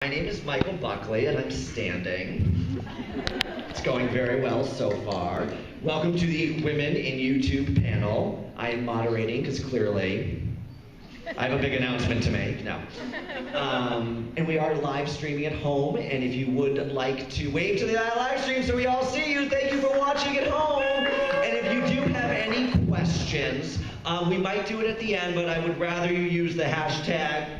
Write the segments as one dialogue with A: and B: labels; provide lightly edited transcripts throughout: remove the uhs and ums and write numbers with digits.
A: My name is Michael Buckley, and I'm standing. It's going very well so far. Welcome to the Women in YouTube panel. I am moderating because clearly I have a big announcement to make. No. And we are live streaming at home, and if you would like to wave to the live stream so we all see you, thank you for watching at home. And if you do have any questions, we might do it at the end, but I would rather you use the hashtag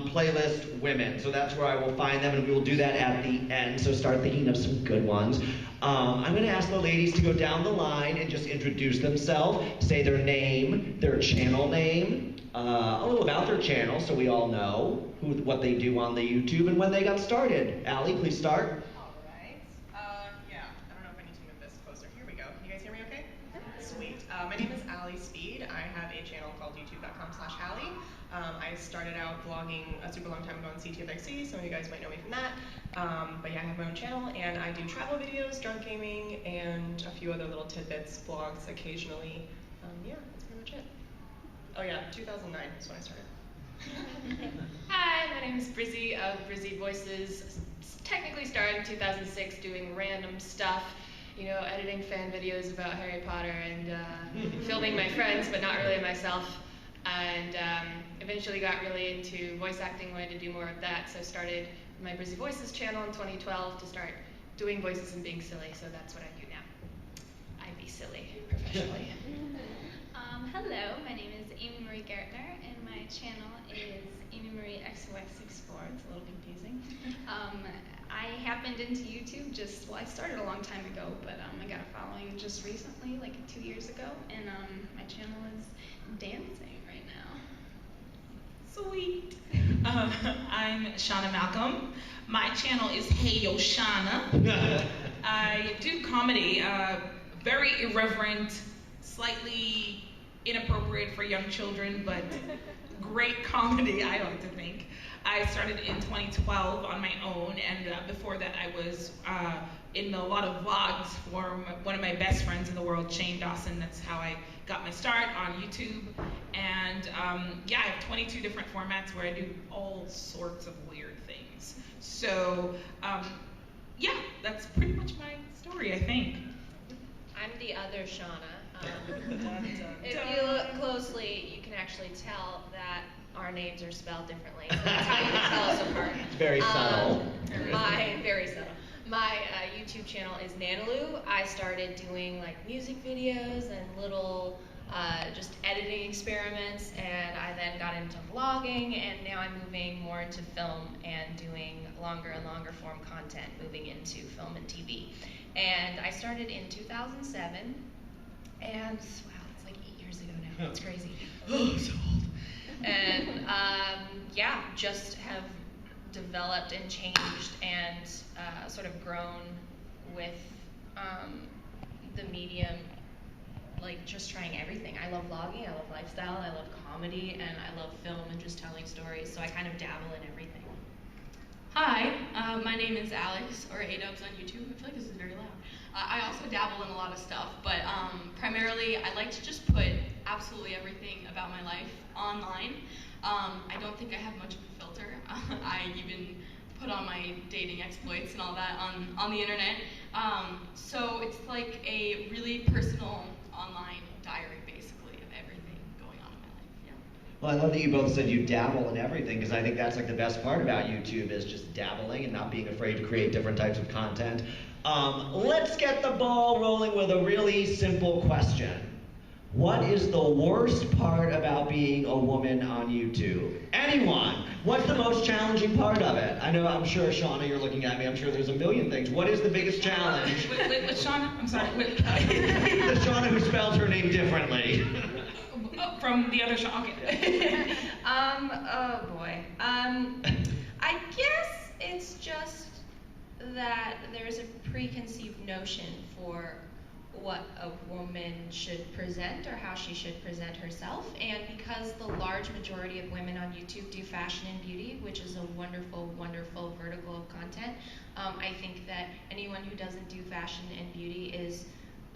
A: playlist women. So that's where I will find them, and we will do that at the end. So start thinking of some good ones. I'm going to ask the ladies to go down the line and just introduce themselves, say their name, their channel name, a little about their channel so we all know what they do on the YouTube and when they got started. Allie, please start.
B: Yeah, I don't know if I need to move this closer. Here we go. Can you guys hear me okay? Sweet. My name is Allie Speed. I have a channel called youtube.com/Allie. I started out vlogging a super long time ago on CTFXC. Some of you guys might know me from that. But yeah, I have my own channel, and I do travel videos, drunk gaming, and a few other little tidbits, vlogs occasionally. Yeah, that's pretty much it. Oh yeah, 2009 is when I started.
C: Hi, my name is Brizzy of Brizzy Voices. Technically started in 2006 doing random stuff, you know, editing fan videos about Harry Potter and filming my friends, but not really myself. And eventually got really into voice acting, wanted to do more of that, so started my Brizzy Voices channel in 2012 to start doing voices and being silly, so that's what I do now. I be silly professionally.
D: Hello, my name is Amy Marie Gertner, and my channel is Amy Marie XOX64. It's a little confusing. I happened into YouTube I started a long time ago, but I got a following just recently, like 2 years ago, and my channel is dancing right now.
E: Sweet. I'm Shauna Malcolm. My channel is Hey Yo Shauna. I do comedy, very irreverent, slightly inappropriate for young children, but great comedy, I like to think. I started in 2012 on my own, and before that I was in a lot of vlogs for one of my best friends in the world, Shane Dawson. That's how I got my start on YouTube. And yeah, I have 22 different formats where I do all sorts of weird things. So yeah, that's pretty much my story, I think.
C: I'm the other Shauna. If you look closely, you can actually tell that our names are spelled differently. So that's how you can tell us apart.
A: It's very subtle.
C: Very subtle. My YouTube channel is Nanaloo. I started doing like music videos and little just editing experiments, and I then got into vlogging, and now I'm moving more into film and doing longer and longer form content, moving into film and TV. And I started in 2007, and wow, it's like 8 years ago now. It's crazy.
A: Oh, so old.
C: And yeah, just have developed and changed and sort of grown with the medium, like just trying everything. I love vlogging, I love lifestyle, I love comedy, and I love film and just telling stories, so I kind of dabble in everything.
F: Hi, my name is Alex, or A-Dubs on YouTube. I feel like this is very loud. I also dabble in a lot of stuff, but primarily I like to just put absolutely everything about my life online. I don't think I have much of a filter. I even put on my dating exploits and all that on the internet. So it's like a really personal online diary, basically, of everything going on in my life. Yeah.
A: Well, I love that you both said you dabble in everything, because I think that's like the best part about YouTube is just dabbling and not being afraid to create different types of content. Let's get the ball rolling with a really simple question. What is the worst part about being a woman on YouTube? Anyone? What's the most challenging part of it? I know, I'm sure, Shauna, you're looking at me. I'm sure there's a million things. What is the biggest challenge?
E: With Shauna? I'm sorry.
A: The Shauna who spells her name differently.
E: From the other Shauna. Okay.
C: Oh boy. I guess it's just that there's a preconceived notion for what a woman should present or how she should present herself, and because the large majority of women on YouTube do fashion and beauty, which is a wonderful, wonderful vertical of content, I think that anyone who doesn't do fashion and beauty is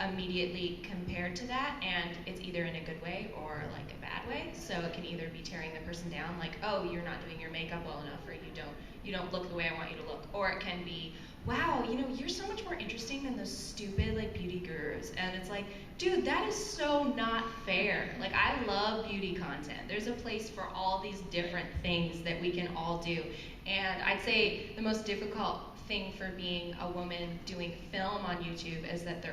C: immediately compared to that, and it's either in a good way or like a bad way. So it can either be tearing the person down, like, oh, you're not doing your makeup well enough, or you don't you don't look the way I want you to look. Or it can be, wow, you know, you're so much more interesting than those stupid like beauty gurus. And it's like, dude, that is so not fair. Like, I love beauty content. There's a place for all these different things that we can all do. And I'd say the most difficult thing for being a woman doing film on YouTube is that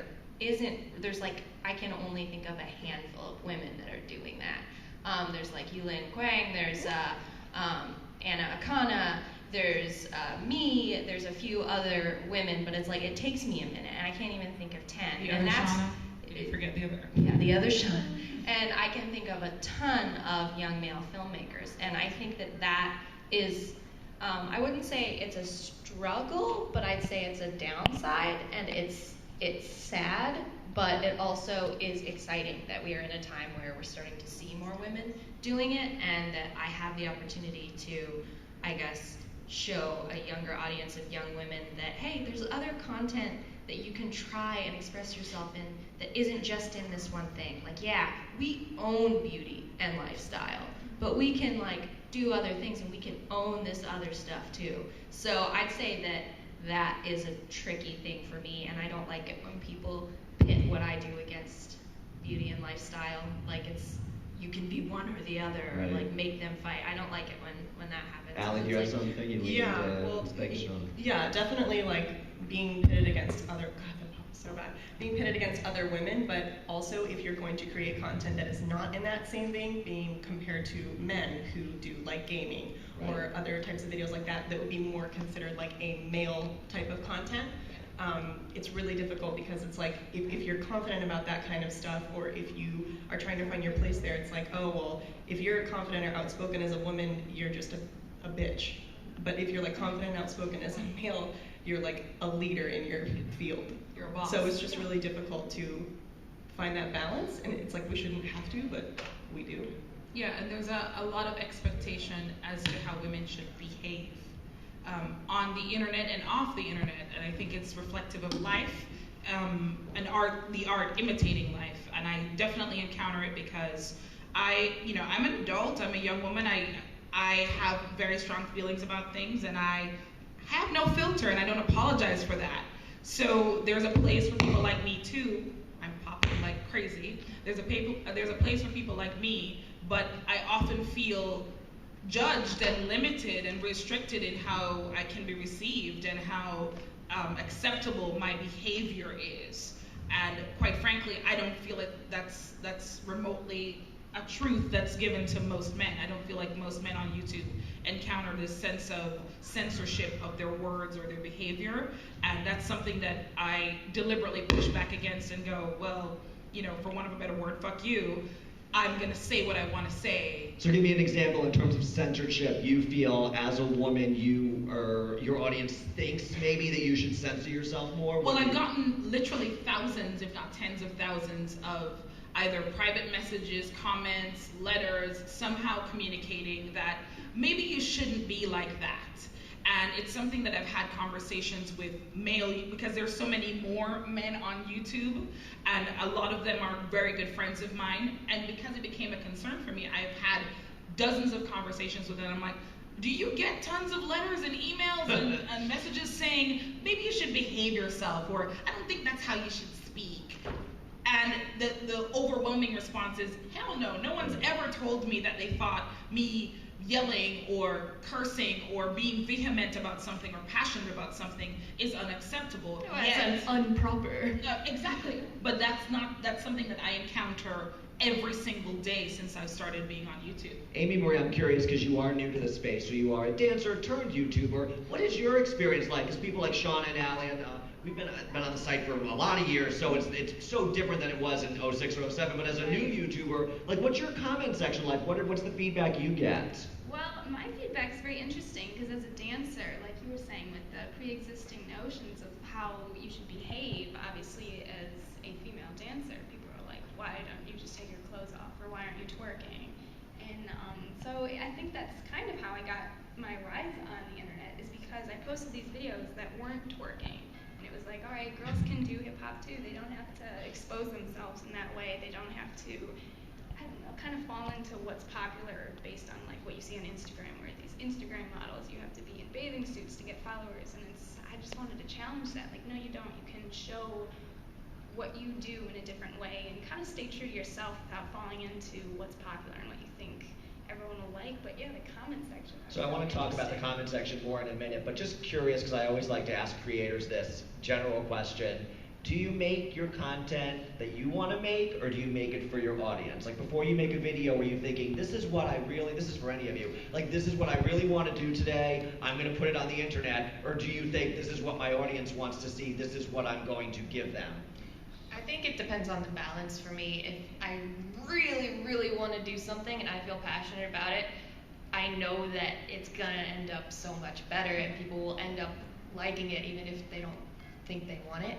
C: there's like, I can only think of a handful of women that are doing that. There's like Yulin Quang, there's Anna Akana, there's me, there's a few other women, but it's like, it takes me a minute, and I can't even think of 10.
E: The
C: and
E: other
C: that's,
E: Shauna? Did you forget the other?
C: Yeah, the other Shauna. And I can think of a ton of young male filmmakers, and I think that is, I wouldn't say it's a struggle, but I'd say it's a downside, and it's sad, but it also is exciting that we are in a time where we're starting to see more women doing it, and that I have the opportunity to, I guess, show a younger audience of young women that, hey, there's other content that you can try and express yourself in that isn't just in this one thing. Like, yeah, we own beauty and lifestyle, but we can like do other things, and we can own this other stuff too. So I'd say that is a tricky thing for me, and I don't like it when people pit what I do against beauty and lifestyle. Like, it's, you can be one or the other, or like make them fight. I don't like it when that happens.
A: Allie, do you have something you need
B: yeah, definitely like being pitted against other, God, that was so bad. Being pitted against other women, but also if you're going to create content that is not in that same vein, being compared to men who do like gaming or other types of videos like that would be more considered like a male type of content. It's really difficult because it's like, if you're confident about that kind of stuff, or if you are trying to find your place there, it's like, oh, well, if you're confident or outspoken as a woman, you're just a bitch. But if you're like confident and outspoken as a male, you're like a leader in your field.
C: You're a boss.
B: So it's just really difficult to find that balance, and it's like we shouldn't have to, but we do.
E: Yeah, and there's a lot of expectation as to how women should behave on the internet and off the internet, and I think it's reflective of life, and the art imitating life, and I definitely encounter it because I'm an adult, I'm a young woman, I have very strong feelings about things, and I have no filter, and I don't apologize for that. So there's a place for people like me too. I'm popping like crazy. There's a place for people like me, but I often feel judged and limited and restricted in how I can be received and how acceptable my behavior is. And quite frankly, I don't feel like that's remotely a truth that's given to most men. I don't feel like most men on YouTube encounter this sense of censorship of their words or their behavior, and that's something that I deliberately push back against and go, well, for want of a better word, fuck you. I'm gonna say what I want to say.
A: So give me an example in terms of censorship. You feel as a woman, your audience thinks maybe that you should censor yourself more?
E: Well, I've gotten literally thousands, if not tens of thousands, of either private messages, comments, letters, somehow communicating that maybe you shouldn't be like that. And it's something that I've had conversations with because there's so many more men on YouTube, and a lot of them are very good friends of mine, and because it became a concern for me, I've had dozens of conversations with them. I'm like, do you get tons of letters and emails and messages saying, maybe you should behave yourself, or I don't think that's how you should speak? And the overwhelming response is, hell no, no one's ever told me that they thought me yelling or cursing or being vehement about something or passionate about something is unacceptable.
C: No, it's improper.
E: Exactly, but that's something that I encounter every single day since I've started being on YouTube.
A: Amy Marie, I'm curious because you are new to the space, so you are a dancer turned YouTuber. What is your experience like? Because people like Shauna and Allie and we've been on the site for a lot of years, so it's so different than it was in 06 or 07. But as a new YouTuber, like, what's your comment section like? What's the feedback you get?
D: Well, my feedback is very interesting because as a dancer, like you were saying, with the pre-existing notions of how you should behave, obviously as a female dancer, people are like, why don't you just take your clothes off, or why aren't you twerking? And so I think that's kind of how I got my rise on the internet, is because I posted these videos that weren't twerking. And it was like, all right, girls can do hip hop too. They don't have to expose themselves in that way. They don't have to I don't know, kind of fall into what's popular based on like what you see on Instagram, where these Instagram models, you have to be in bathing suits to get followers, and I just wanted to challenge that. Like, no, you don't. You can show what you do in a different way and kind of stay true to yourself without falling into what's popular and what you think everyone will like. But yeah, the comment section.
A: So I want to talk about the comment section more in a minute, but just curious, because I always like to ask creators this general question. Do you make your content that you want to make, or do you make it for your audience? Like, before you make a video, were you thinking, this is for any of you, like, this is what I really want to do today, I'm going to put it on the internet, or do you think this is what my audience wants to see, this is what I'm going to give them?
B: I think it depends on the balance for me. If I really, really want to do something and I feel passionate about it, I know that it's going to end up so much better and people will end up liking it even if they don't think they want it.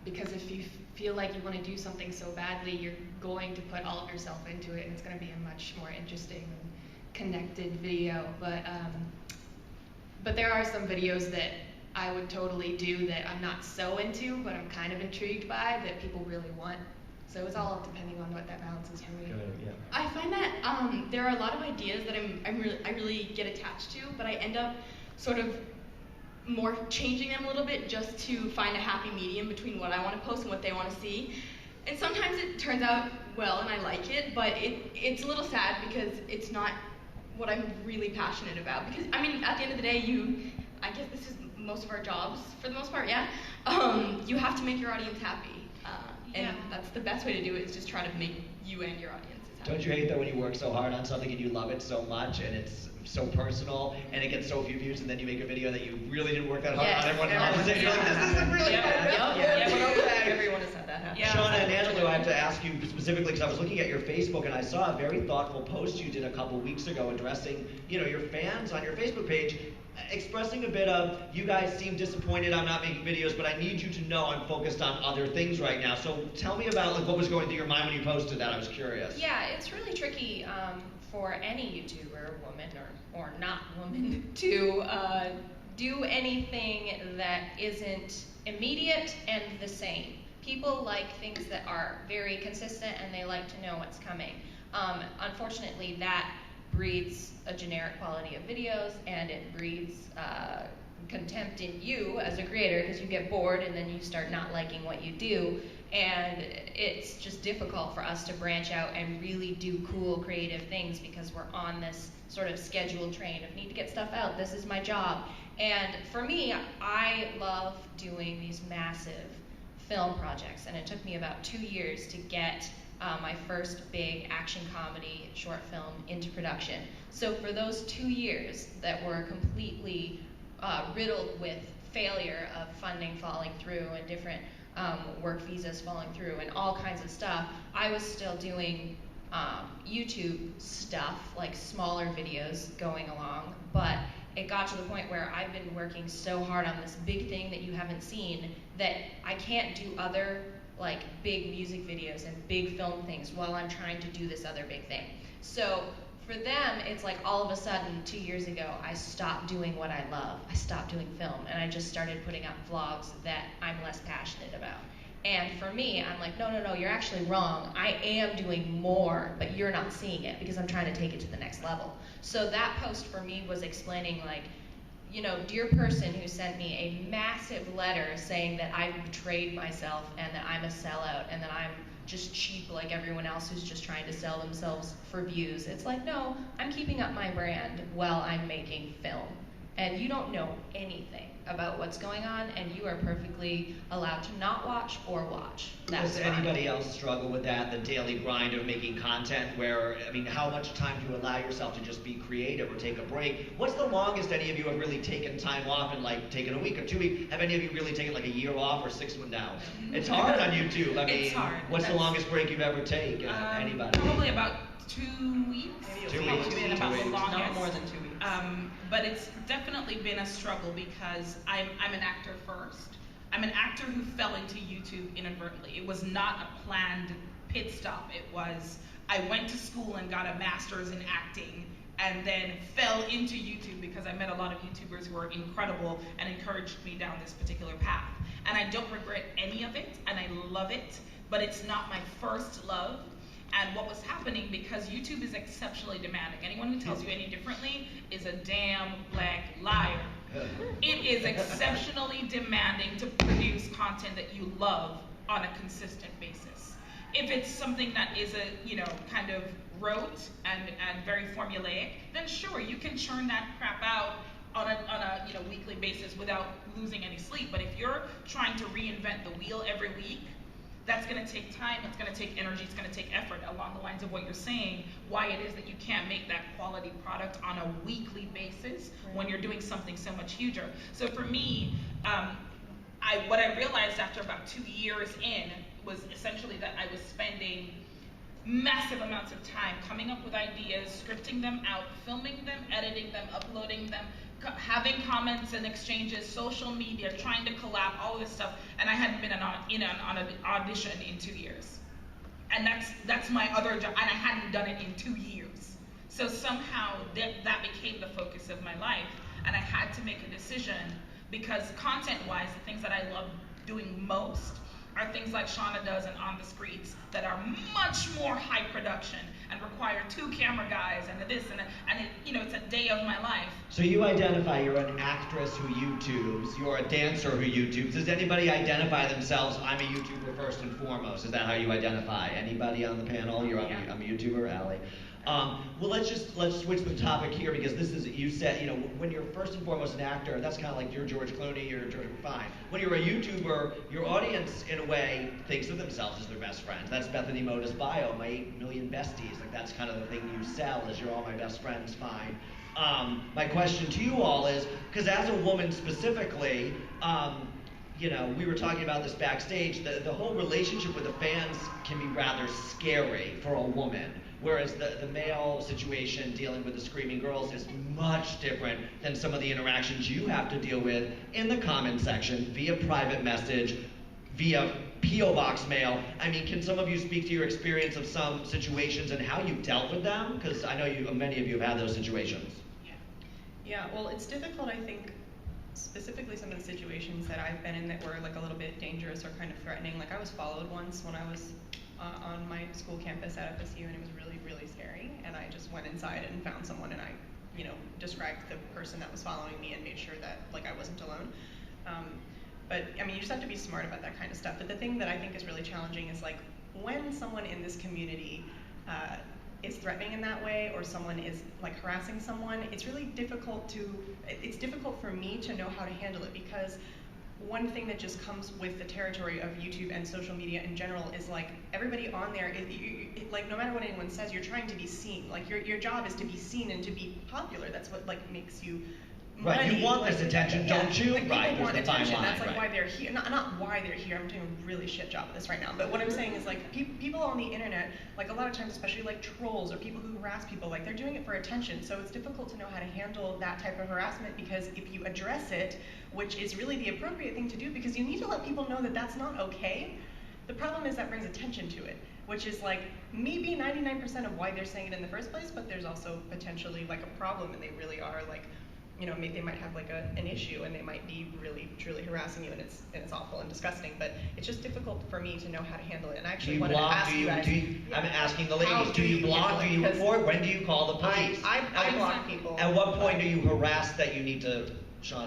B: Because if you feel like you want to do something so badly, you're going to put all of yourself into it, and it's going to be a much more interesting and connected video. But there are some videos that I would totally do that I'm not so into, but I'm kind of intrigued by, that people really want. So it's all depending on what that balance is for me.
A: Yeah.
F: I find that there are a lot of ideas that I really get attached to, but I end up sort of more changing them a little bit just to find a happy medium between what I want to post and what they want to see. And sometimes it turns out well and I like it, but it's a little sad because it's not what I'm really passionate about. Because, I mean, at the end of the day, I guess this is most of our jobs, for the most part, yeah. You have to make your audience happy. And that's the best way to do it, is just try to make you and your audience happy.
A: Don't you hate that when you work so hard on something and you love it so much and it's so personal and it gets so few views, and then you make a video that you really didn't work that hard on, everyone loves it, you're like, this isn't really good.
B: Everyone has had that happen.
A: Shauna and Angelo, I have to ask you specifically, because I was looking at your Facebook and I saw a very thoughtful post you did a couple weeks ago addressing, your fans on your Facebook page, expressing a bit of, you guys seem disappointed I'm not making videos, but I need you to know I'm focused on other things right now. So tell me about what was going through your mind when you posted that. I was curious.
B: Yeah, it's really tricky for any YouTuber, woman or not woman, to do anything that isn't immediate and the same. People like things that are very consistent and they like to know what's coming. Unfortunately, that breeds a generic quality of videos, and it breeds contempt in you as a creator, because you get bored and then you start not liking what you do, and it's just difficult for us to branch out and really do cool creative things because we're on this sort of scheduled train of need to get stuff out, this is my job. And for me, I love doing these massive film projects, and it took me about 2 years to get my first big action comedy short film into production. So for those 2 years that were completely riddled with failure of funding falling through and different work visas falling through and all kinds of stuff, I was still doing YouTube stuff, like smaller videos going along, but it got to the point where I've been working so hard on this big thing that you haven't seen that I can't do other like big music videos and big film things while I'm trying to do this other big thing. So for them, it's like all of a sudden 2 years ago, I stopped doing what I love. I stopped doing film, and I just started putting out vlogs that I'm less passionate about. And for me, I'm like, no, you're actually wrong. I am doing more, but you're not seeing it because I'm trying to take it to the next level. So that post for me was explaining, like, dear person who sent me a massive letter saying that I've betrayed myself and that I'm a sellout and that I'm just cheap like everyone else who's just trying to sell themselves for views. It's like, no, I'm keeping up my brand while I'm making film. And you don't know anything about what's going on, and you are perfectly allowed to not watch or watch.
A: Does anybody else struggle with that, the daily grind of making content where, how much time do you allow yourself to just be creative or take a break? What's the longest any of you have really taken time off and taken a week or 2 weeks? Have any of you really taken a year off or 6 months now? It's hard on YouTube.
E: It's hard.
A: What's the longest break you've ever taken? Anybody?
E: Probably about 2 weeks.
A: Maybe 2 weeks.
E: Been about the longest.
B: Not more than 2 weeks.
E: But it's definitely been a struggle because I'm an actor first. I'm an actor who fell into YouTube inadvertently. It was not a planned pit stop. It was, I went to school and got a master's in acting and then fell into YouTube because I met a lot of YouTubers who were incredible and encouraged me down this particular path. And I don't regret any of it, and I love it, but it's not my first love. And what was happening, because YouTube is exceptionally demanding, anyone who tells you any differently is a damn black liar. It is exceptionally demanding to produce content that you love on a consistent basis. If it's something that is kind of rote and very formulaic, then sure, you can churn that crap out on a weekly basis without losing any sleep. But if you're trying to reinvent the wheel every week, that's going to take time, it's going to take energy, it's going to take effort, along the lines of what you're saying, why it is that you can't make that quality product on a weekly basis when you're doing something so much huger. So for me, what I realized after about 2 years in was essentially that I was spending massive amounts of time coming up with ideas, scripting them out, filming them, editing them, uploading them, having comments and exchanges, social media, trying to collab, all of this stuff, and I hadn't been on an audition in 2 years. And that's my other job, and I hadn't done it in 2 years. So somehow that became the focus of my life, and I had to make a decision, because content-wise, the things that I love doing most are things like Shauna does and On the Streets that are much more high production and require 2 camera guys and this and that, and it's a day of my life.
A: So you identify you're an actress who YouTubes, you're a dancer who YouTubes. Does anybody identify themselves, I'm a YouTuber first and foremost? Is that how you identify? Anybody on the panel? I'm a YouTuber, Allie. Well, let's switch the topic here, because this is, you said, when you're first and foremost an actor, that's kind of like you're George Clooney, you're George, fine. When you're a YouTuber, your audience, in a way, thinks of themselves as their best friends. That's Bethany Moda's bio, my 8 million besties. Like, that's kind of the thing you sell, is you're all my best friends, fine. My question to you all is, because as a woman specifically, we were talking about this backstage, the whole relationship with the fans can be rather scary for a woman. Whereas the male situation dealing with the screaming girls is much different than some of the interactions you have to deal with in the comment section, via private message, via P.O. Box mail. I mean, can some of you speak to your experience of some situations and how you've dealt with them? Because I know many of you have had those situations.
B: Yeah, well, it's difficult, I think, specifically some of the situations that I've been in that were like a little bit dangerous or kind of threatening. Like, I was followed once when I was on my school campus at FSU, and it was really, really scary. And I just went inside and found someone, and I, described the person that was following me and made sure that I wasn't alone. But I mean, you just have to be smart about that kind of stuff. But the thing that I think is really challenging is when someone in this community is threatening in that way, or someone is harassing someone, it's really difficult for me to know how to handle it, because one thing that just comes with the territory of YouTube and social media in general is everybody on there, no matter what anyone says, you're trying to be seen. Your job is to be seen and to be popular. That's what makes you money.
A: Right, you want this attention, don't you?
B: Right, people want attention. That's
A: right.
B: why they're here. Not why they're here. I'm doing a really shit job of this right now. But what I'm saying is people on the internet, a lot of times, especially trolls or people who harass people, they're doing it for attention. So it's difficult to know how to handle that type of harassment, because if you address it, which is really the appropriate thing to do, because you need to let people know that that's not okay. The problem is that brings attention to it, which is maybe 99% of why they're saying it in the first place, but there's also potentially a problem, and they really are they might have an issue, and they might be really truly harassing you, and it's awful and disgusting. But it's just difficult for me to know how to handle it. And I actually wanted to ask you guys.
A: I'm asking the ladies. Do you block? Do you report? When do you call the police?
B: I block people.
A: At what point do you harass that you need to?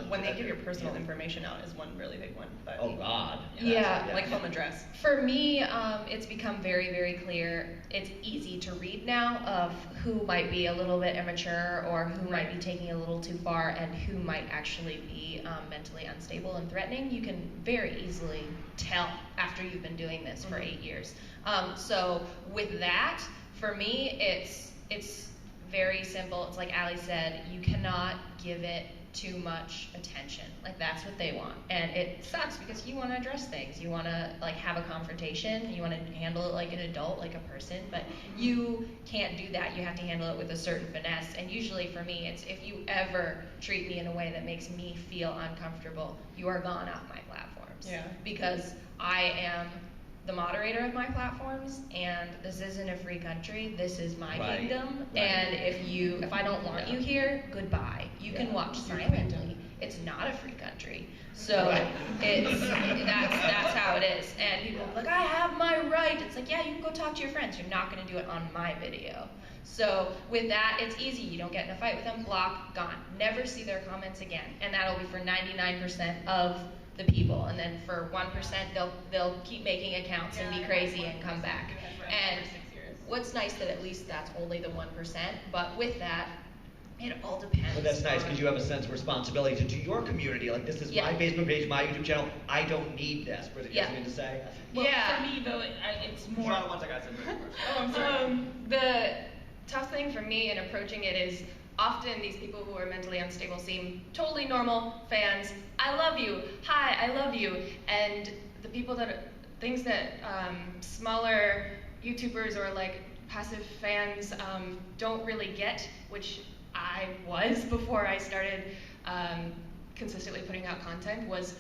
B: When they give your personal information out is one really big one. But
A: oh God.
C: Yeah,
B: home address.
C: For me, it's become very, very clear. It's easy to read now of who might be a little bit immature, or who might be taking a little too far, and who might actually be mentally unstable and threatening. You can very easily tell after you've been doing this for 8 years. So with that, for me, it's very simple. It's like Allie said, you cannot give it too much attention. That's what they want. And it sucks, because you want to address things. You want to have a confrontation. You want to handle it like an adult, like a person, but you can't do that. You have to handle it with a certain finesse. And usually for me, it's if you ever treat me in a way that makes me feel uncomfortable, you are gone off my platforms.
B: Yeah.
C: Because I am the moderator of my platforms, and this isn't a free country. This is my kingdom. Right. And if I don't want you here, goodbye. You can watch silently. it's not a free country. So that's how it is. And people are like, I have my right. It's like, yeah, you can go talk to your friends. You're not going to do it on my video. So with that, it's easy. You don't get in a fight with them, block, gone. Never see their comments again. And that'll be for 99% of the people. And then for 1%, they'll keep making accounts and be crazy and come back. And what's nice that at least that's only the 1%. But with that, it all depends.
A: But that's nice because you have a sense of responsibility to your community. Like, this is my Facebook page, my YouTube channel. I don't need this. Was it something to say?
E: Well, for me, though, it's more...
B: Once I got something.
C: I'm sorry. The tough thing for me in approaching it is often these people who are mentally unstable seem totally normal fans. I love you. Hi, I love you. And the people things that smaller YouTubers or like passive fans don't really get, which I was before I started consistently putting out content, was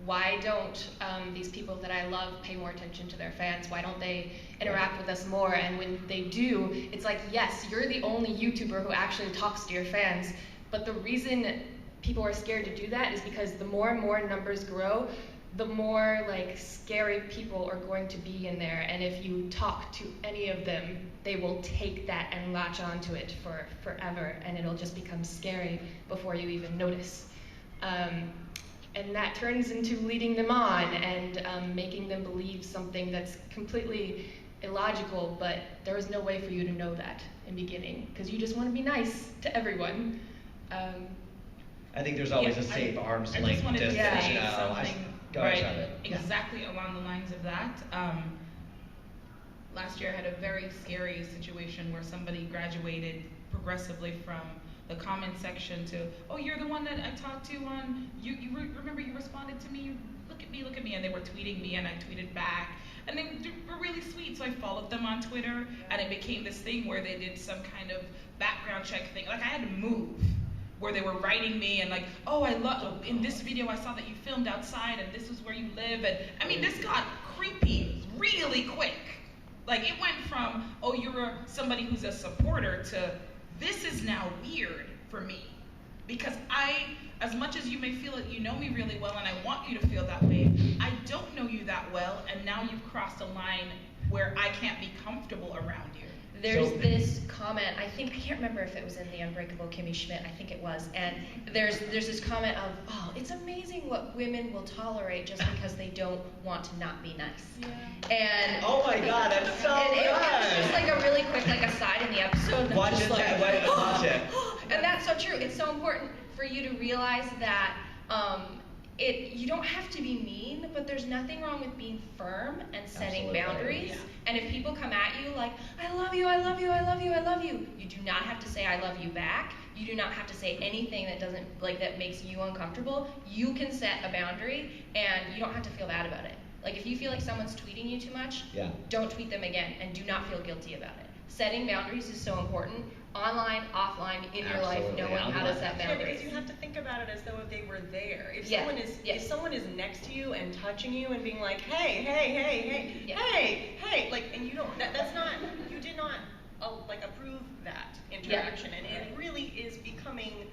C: why don't these people that I love pay more attention to their fans? Why don't they interact with us more? And when they do, it's like, yes, you're the only YouTuber who actually talks to your fans, but the reason people are scared to do that is because the more and more numbers grow, the more like scary people are going to be in there, and if you talk to any of them, they will take that and latch onto it for forever, and it'll just become scary before you even notice. And that turns into leading them on and making them believe something that's completely illogical, but there was no way for you to know that in the beginning, because you just want to be nice to everyone.
A: I think there's always a safe arm's length
E: distance.
A: distance.
E: I just wanted to say something
A: Right,
E: exactly along the lines of that. Last year I had a very scary situation where somebody graduated progressively from the comment section to, oh, you're the one that I talked to on, remember you responded to me, look at me, and they were tweeting me and I tweeted back. And they were really sweet, so I followed them on Twitter, and it became this thing where they did some kind of background check thing. Like, I had to move, where they were writing me and like, oh, in this video I saw that you filmed outside and this is where you live. And I mean, this got creepy really quick. Like, it went from, oh, you're somebody who's a supporter to, this is now weird for me. Because as much as you may feel that you know me really well and I want you to feel that way, I don't know you that well, and now you've crossed a line where I can't be comfortable around you.
C: There's this comment, I can't remember if it was in the Unbreakable Kimmy Schmidt, I think it was, and there's this comment of, oh, it's amazing what women will tolerate just because they don't want to not be nice. Yeah. And
A: oh my God, that's so
C: and
A: good.
C: It was just like a really quick aside in the episode.
A: Watch it, watch it.
C: And that's so true. It's so important for you to realize that you don't have to be mean, but there's nothing wrong with being firm and setting boundaries. Yeah. And if people come at you like, I love you, I love you, I love you, I love you, you do not have to say I love you back. You do not have to say anything that makes you uncomfortable. You can set a boundary and you don't have to feel bad about it. Like, if you feel like someone's tweeting you too much, don't tweet them again and do not feel guilty about it. Setting boundaries is so important. Online, offline, in your life, knowing how to set boundaries.
B: Yeah, because you have to think about it as though if they were there. If someone is next to you and touching you and being like, hey, like, and you don't, that's not, you did not approve that interaction, and it really is becoming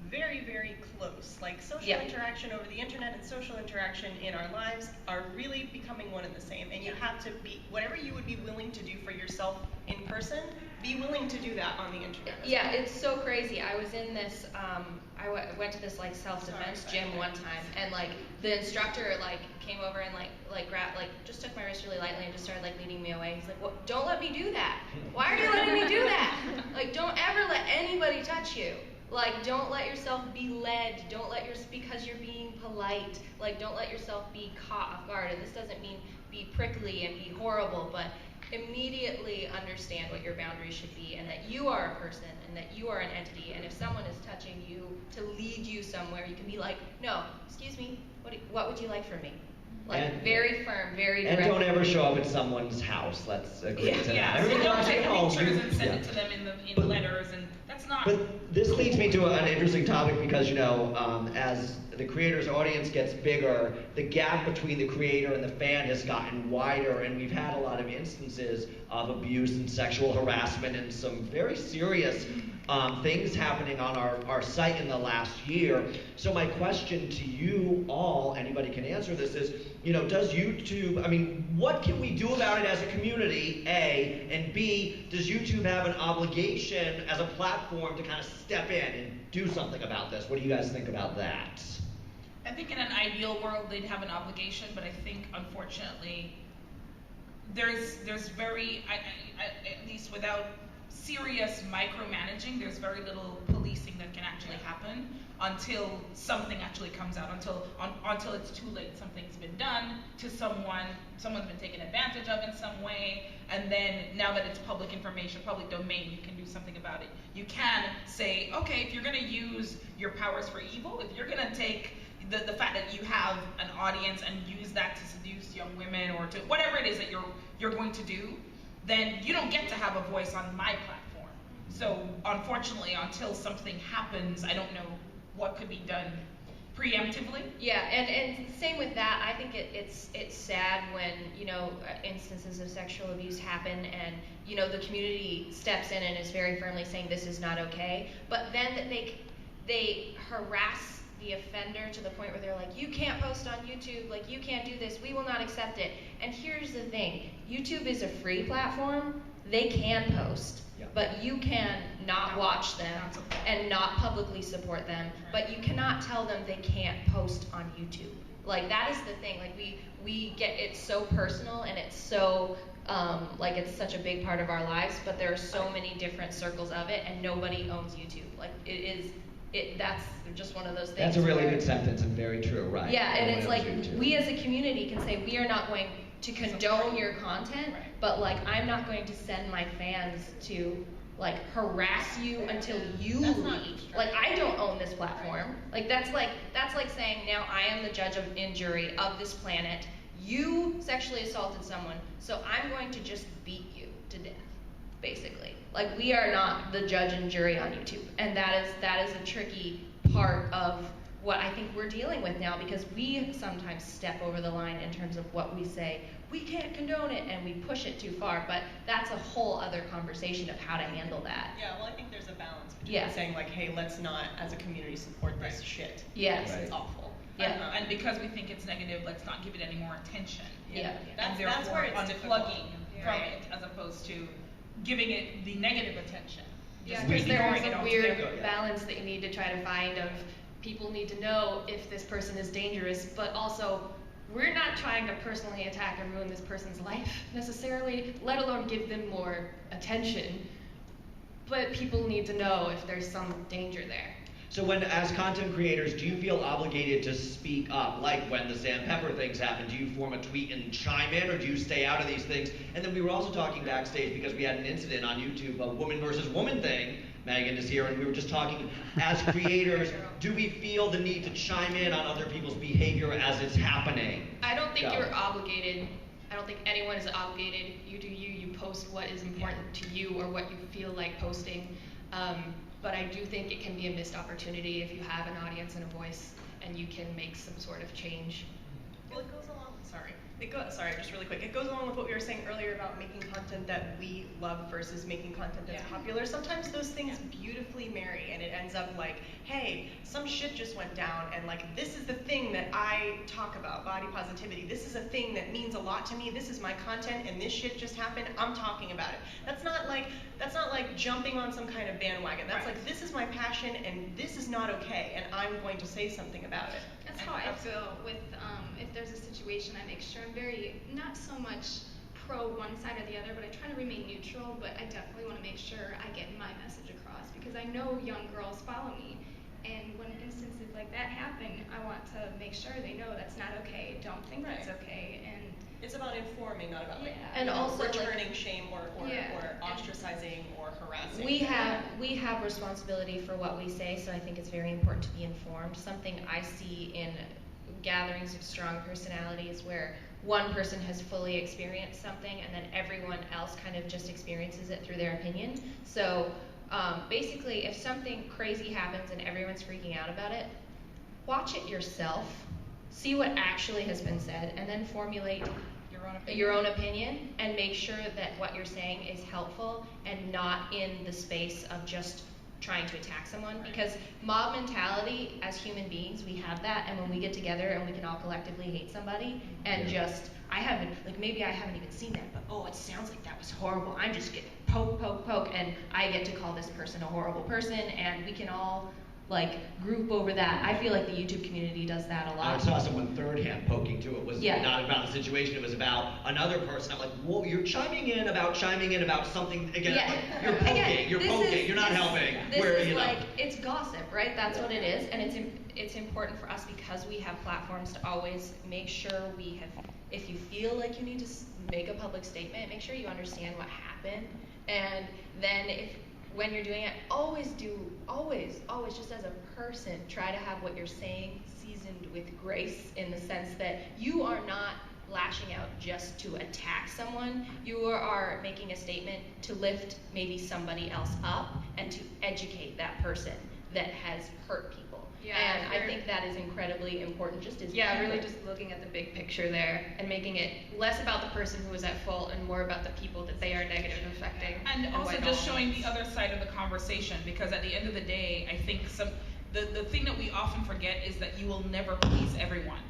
B: very, very close. Like, social interaction over the internet and social interaction in our lives are really becoming one and the same. And you have to be, whatever you would be willing to do for yourself in person, be willing to do that on the internet.
C: Yeah, it's so crazy. I was in this, I went to this self-defense gym one time, and the instructor came over and just took my wrist really lightly and just started leading me away. He's like, well, don't let me do that. Why are you letting me do that? Don't ever let anybody touch you. Don't let yourself be led. Don't because you're being polite. Don't let yourself be caught off guard. And this doesn't mean be prickly and be horrible, but immediately understand what your boundaries should be, and that you are a person and that you are an entity. And if someone is touching you to lead you somewhere, you can be like, no, excuse me, what would you like from me? Very firm, very direct.
A: And don't ever show up at someone's house. Let's agree to that.
E: Yeah, so don't take pictures and send it to them in letters, and that's not...
A: But this leads me to an interesting topic because, as the creator's audience gets bigger, the gap between the creator and the fan has gotten wider, and we've had a lot of instances of abuse and sexual harassment and some very serious things happening on our site in the last year. So my question to you all, anybody can answer this, is, does YouTube, what can we do about it as a community, A, and B, does YouTube have an obligation as a platform to kind of step in and do something about this? What do you guys think about that?
E: I think in an ideal world they'd have an obligation, but I think unfortunately there's very, at least without serious micromanaging, there's very little policing that can actually happen until something actually comes out, until it's too late. Something's been done to someone's been taken advantage of in some way, and then now that it's public information, public domain, you can do something about it. You can say, okay, if you're going to use your powers for evil, if you're going to take the fact that you have an audience and use that to seduce young women or to whatever it is that you're going to do, then you don't get to have a voice on my platform. So unfortunately, until something happens, I don't know what could be done preemptively.
C: Yeah, and same with that. I think it's sad when instances of sexual abuse happen and the community steps in and is very firmly saying this is not okay. But then that they harass the offender to the point where they're like, you can't post on YouTube, like you can't do this, we will not accept it. And here's the thing, YouTube is a free platform, they can post, but you can not watch them and not publicly support them, but you cannot tell them they can't post on YouTube. Like that is the thing, like we get, it's so personal and it's so, like it's such a big part of our lives, but there are so many different circles of it and nobody owns YouTube. Like that's just one of those things.
A: That's a really good sentence and very true, right?
C: Yeah, and it's like we as a community can say we are not going to condone your content, but like I'm not going to send my fans to like harass you until you leave. Like I don't own this platform. Like that's like saying now I am the judge and jury of this planet. You sexually assaulted someone, so I'm going to just beat you to death, basically. Like we are not the judge and jury on YouTube, and that is a tricky part of what I think we're dealing with now, because we sometimes step over the line in terms of what we say. We can't condone it, and we push it too far, but that's a whole other conversation of how to handle that.
B: Yeah, well, I think there's a balance between saying like, hey, let's not, as a community, support this shit.
C: Yes.
B: It's awful.
C: Yeah.
E: And because we think it's negative, let's not give it any more attention.
C: Yeah.
B: That's where it's
E: unplugging from it, as opposed to giving it the negative attention.
C: Yeah, because there is a weird balance that you need to try to find of people need to know if this person is dangerous, but also we're not trying to personally attack and ruin this person's life necessarily, let alone give them more attention. But people need to know if there's some danger there.
A: So when, as content creators, do you feel obligated to speak up? Like when the Sam Pepper things happen, do you form a tweet and chime in, or do you stay out of these things? And then we were also talking backstage because we had an incident on YouTube, a woman versus woman thing. Megan is here, and we were just talking, as creators, do we feel the need to chime in on other people's behavior as it's happening?
F: I don't think you're obligated. I don't think anyone is obligated. You do you. You post what is important to you or what you feel like posting. But I do think it can be a missed opportunity if you have an audience and a voice and you can make some sort of change.
B: Well, it goes along, just really quick. It goes along with what we were saying earlier about making content that we love versus making content that's popular. Sometimes those things beautifully marry, and it ends up like, hey, some shit just went down, and like, this is the thing that I talk about, body positivity. This is a thing that means a lot to me. This is my content, and this shit just happened. I'm talking about it. That's not like jumping on some kind of bandwagon. That's like, this is my passion, and this is not okay, and I'm going to say something about it.
G: That's how I feel with, if there's a situation, I make sure I'm very, not so much pro one side or the other, but I try to remain neutral, but I definitely want to make sure I get my message across, because I know young girls follow me, and when instances like that happen, I want to make sure they know that's not okay, don't think that's okay, and
B: it's about informing, not about like,
C: and also
B: returning shame or ostracizing or harassing.
C: We have responsibility for what we say, so I think it's very important to be informed. Something I see in gatherings of strong personalities where one person has fully experienced something and then everyone else kind of just experiences it through their opinion. So basically, if something crazy happens and everyone's freaking out about it, watch it yourself, see what actually has been said, and then formulate your own opinion, and make sure that what you're saying is helpful and not in the space of just trying to attack someone, because mob mentality, as human beings, we have that, and when we get together and we can all collectively hate somebody and just, maybe I haven't even seen that, but oh, it sounds like that was horrible. I'm just getting poke, and I get to call this person a horrible person, and we can all group over that. I feel like the YouTube community does that a lot.
A: I saw someone third hand poking to it. Was
C: Yeah.
A: not about the situation, it was about another person. I'm like, whoa, you're chiming in about something again.
C: Yeah.
A: Like, you're poking, you're not helping.
C: It's gossip, right? That's what it is, and it's important for us because we have platforms to always make sure we have, if you feel like you need to make a public statement, make sure you understand what happened, and then when you're doing it, always just as a person, try to have what you're saying seasoned with grace, in the sense that you are not lashing out just to attack someone. You are making a statement to lift maybe somebody else up and to educate that person that has hurt people.
G: Yeah,
C: and I think that is incredibly important, just as
G: really just looking at the big picture there and making it less about the person who was at fault and more about the people that they are negatively affecting.
E: And also just showing the other side of the conversation, because at the end of the day, I think the thing that we often forget is that you will never please everyone.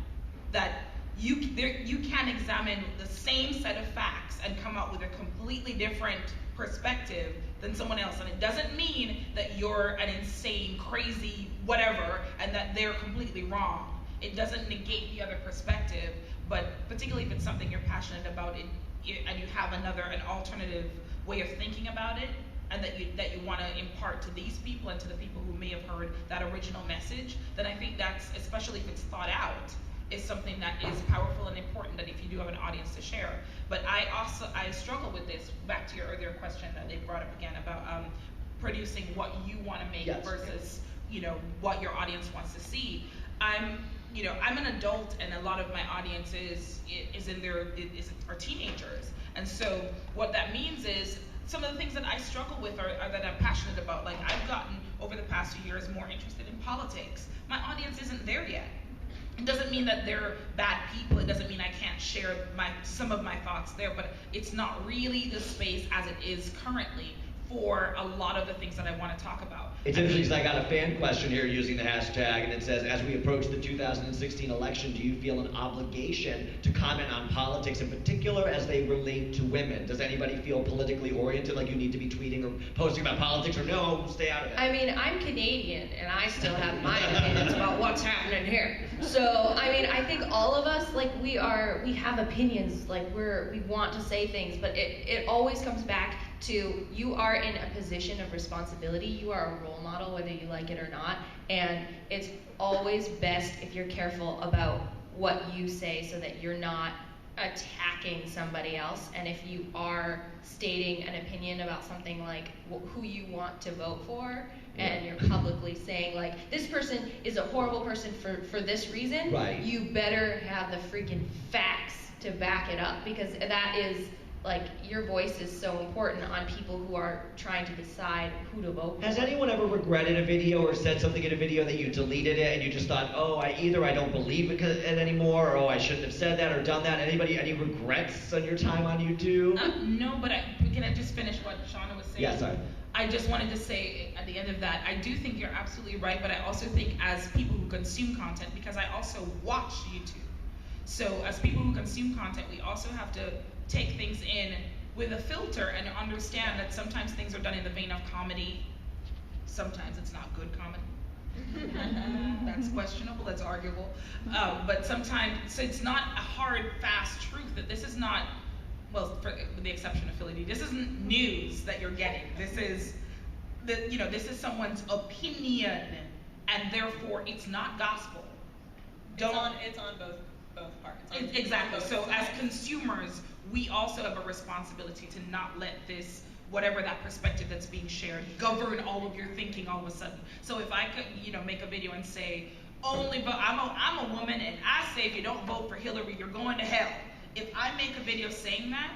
E: That you can examine the same set of facts and come out with a completely different perspective than someone else, and it doesn't mean that you're an insane, crazy, whatever, and that they're completely wrong. It doesn't negate the other perspective, but particularly if it's something you're passionate about, and you have an alternative way of thinking about it, and that you want to impart to these people and to the people who may have heard that original message, then I think that's, especially if it's thought out, is something that is powerful and important, that if you do have an audience to share. But I struggle with this, back to your earlier question that they brought up again about producing what you want to make versus what your audience wants to see. I'm an adult, and a lot of my audience are teenagers, and so what that means is some of the things that I struggle with are that I'm passionate about. Like, I've gotten over the past few years more interested in politics. My audience isn't there yet. It doesn't mean that they're bad people. It doesn't mean I can't share some of my thoughts there, but it's not really the space as it is currently for a lot of the things that I want to talk about.
A: It's interesting because I got a fan question here using the hashtag, and it says, as we approach the 2016 election, do you feel an obligation to comment on politics, in particular as they relate to women? Does anybody feel politically oriented, like you need to be tweeting or posting about politics, or no, stay out of it?
C: I mean, I'm Canadian, and I still have my opinions about what's happening here. So, I mean, I think all of us, we have opinions, we want to say things, but it always comes back to, you are in a position of responsibility. You are a role model, whether you like it or not, and it's always best if you're careful about what you say so that you're not attacking somebody else. And if you are stating an opinion about something like who you want to vote for, and you're publicly saying, this person is a horrible person for this reason,
A: right,
C: you better have the freaking facts to back it up, because that is, your voice is so important on people who are trying to decide who to vote for.
A: Has anyone ever regretted a video or said something in a video that you deleted it and you just thought, oh, I don't believe it anymore, or oh, I shouldn't have said that or done that? Any regrets on your time on YouTube?
E: No, but can I just finish what Shauna was saying?
A: Yeah, sorry.
E: I just wanted to say at the end of that, I do think you're absolutely right, but I also think as people who consume content, because I also watch YouTube, so as people who consume content, we also have to take things in with a filter and understand that sometimes things are done in the vein of comedy. Sometimes it's not good comedy. That's questionable, that's arguable. But sometimes, so it's not a hard, fast truth that this is not, well, with the exception of Philly, this isn't news that you're getting. This is, this is someone's opinion, and therefore it's not gospel.
B: It's on both parts.
E: Exactly. So as consumers, we also have a responsibility to not let this, whatever that perspective that's being shared, govern all of your thinking all of a sudden. So if I could, make a video and say, I'm a woman, and I say if you don't vote for Hillary, you're going to hell. If I make a video saying that,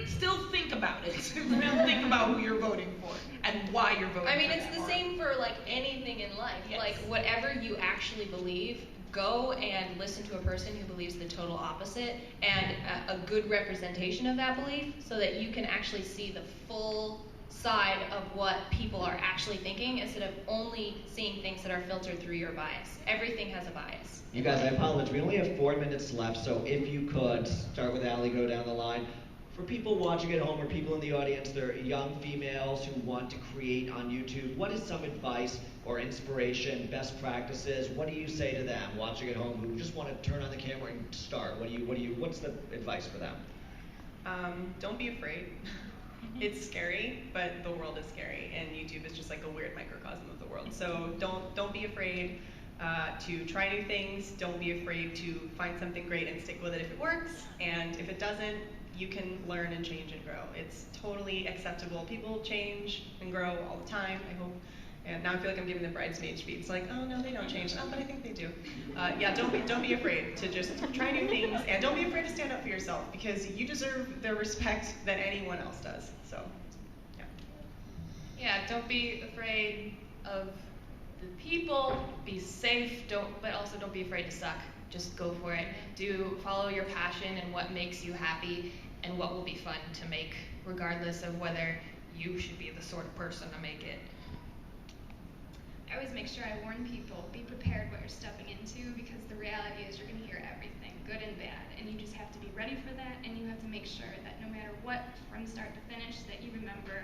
E: still think about it. Still think about who you're voting for and why you're voting for.
C: I mean, it's the same for anything in life.
E: Yes.
C: Whatever you actually believe, go and listen to a person who believes the total opposite, and a good representation of that belief, so that you can actually see the full side of what people are actually thinking instead of only seeing things that are filtered through your bias. Everything has a bias.
A: You guys, I apologize. We only have 4 minutes left, so if you could start with Allie, go down the line. For people watching at home or people in the audience, they're young females who want to create on YouTube. What is some advice or inspiration, best practices? What do you say to them watching at home who just want to turn on the camera and start? What's the advice for them?
B: Don't be afraid. It's scary, but the world is scary, and YouTube is just like a weird microcosm of the world. So don't be afraid to try new things. Don't be afraid to find something great and stick with it if it works. And if it doesn't, you can learn and change and grow. It's totally acceptable. People change and grow all the time, I hope. And now I feel like I'm giving the bridesmaid speech. It's like, oh no, they don't change. Oh, but I think they do. Yeah, don't be afraid to just try new things, and don't be afraid to stand up for yourself, because you deserve the respect that anyone else does. So, yeah.
C: Yeah, don't be afraid of the people. Be safe. But also don't be afraid to suck. Just go for it. Follow your passion and what makes you happy, and what will be fun to make, regardless of whether you should be the sort of person to make it.
G: I always make sure I warn people, be prepared what you're stepping into, because the reality is you're going to hear everything, good and bad, and you just have to be ready for that, and you have to make sure that no matter what, from start to finish, that you remember,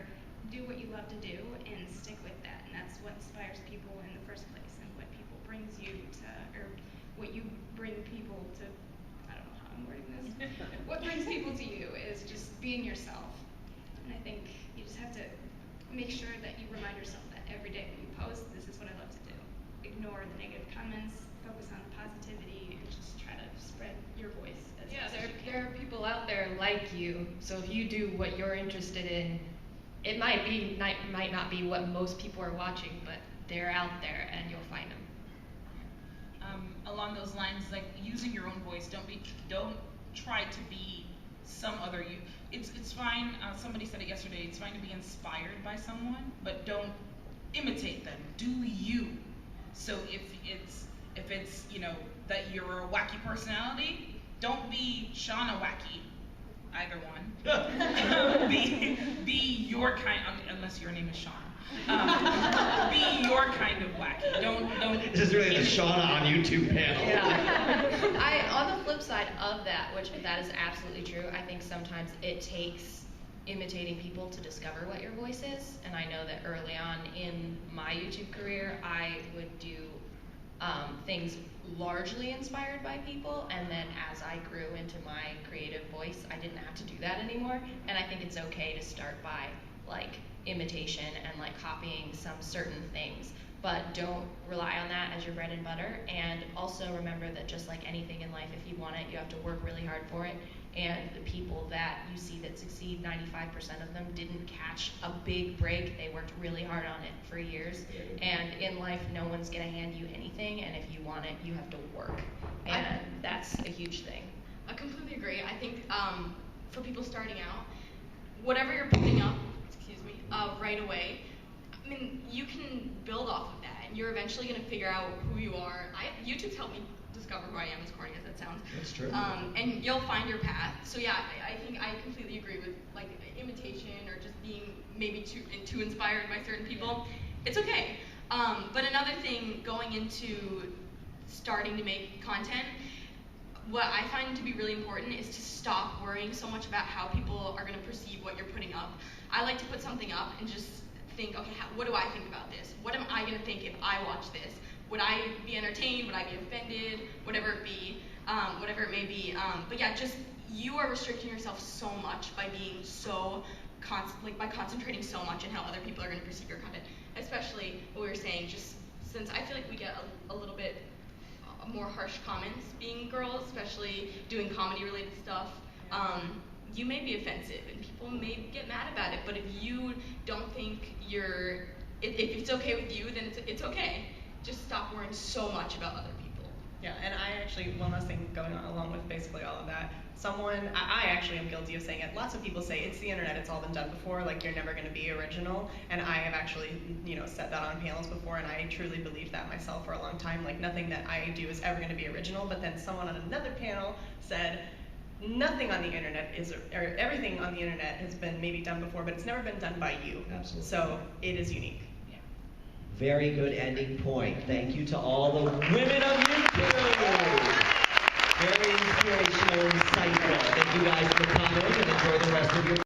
G: do what you love to do, and stick with that, and that's what inspires people in the first place, and what people brings you to, or what you bring people to, I don't know how I'm wording this, what brings people to you is just being yourself, and I think you just have to make sure that you remind yourself that every day when you post, this is what I love to do. Ignore the negative comments, focus on the positivity, and just try to spread your voice as
C: Yeah,
G: best as you can.
C: there are people out there like you, so if you do what you're interested in, it might not be what most people are watching, but they're out there and you'll find them.
E: Along those lines, like using your own voice. Don't try to be some other you. It's fine. Somebody said it yesterday. It's fine to be inspired by someone, but don't imitate them. Do you. So if it's that you're a wacky personality, don't be Shauna wacky. Either one. be your kind, unless your name is Shauna. Be your kind of wacky. Don't.
A: This is really the Shauna on YouTube panel.
C: Yeah. On the flip side of that, which that is absolutely true, I think sometimes it takes imitating people to discover what your voice is. And I know that early on in my YouTube career, I would do things largely inspired by people, and then as I grew into my creative voice, I didn't have to do that anymore. And I think it's okay to start by like imitation and like copying some certain things, but don't rely on that as your bread and butter. And also remember that just like anything in life, if you want it, you have to work really hard for it. And the people that you see that succeed, 95% of them didn't catch a big break. They worked really hard on it for years. And in life, no one's gonna hand you anything, and if you want it, you have to work. And that's a huge thing.
F: I completely agree. I think for people starting out, whatever you're putting up, right away, I mean, you can build off of that, and you're eventually going to figure out who you are. YouTube's helped me discover who I am, as corny as that sounds.
A: That's true.
F: And you'll find your path. So yeah, I think I completely agree with like imitation or just being maybe too inspired by certain people. It's okay. But another thing, going into starting to make content, what I find to be really important is to stop worrying so much about how people are going to perceive what you're putting up. I like to put something up and just think, okay, what do I think about this? What am I going to think if I watch this? Would I be entertained? Would I be offended? Whatever it may be. But yeah, just you are restricting yourself so much by being so by concentrating so much on how other people are going to perceive your content. Especially what we were saying, just since I feel like we get a little bit more harsh comments being girls, especially doing comedy related stuff. You may be offensive and people may get mad about it, but if you don't think if it's okay with you, then it's okay. Just stop worrying so much about other people.
B: Yeah, and I actually, one last thing going on along with basically all of that, I actually am guilty of saying it. Lots of people say it's the internet, it's all been done before, like you're never gonna be original. And I have actually, said that on panels before, and I truly believed that myself for a long time. Like nothing that I do is ever gonna be original. But then someone on another panel said, nothing on the internet or everything on the internet has been maybe done before, but it's never been done by you.
A: Absolutely.
B: So it is unique. Yeah.
A: Very good ending point. Thank you to all the women of YouTube. Very inspirational, insightful. Thank you guys for coming and enjoy the rest of your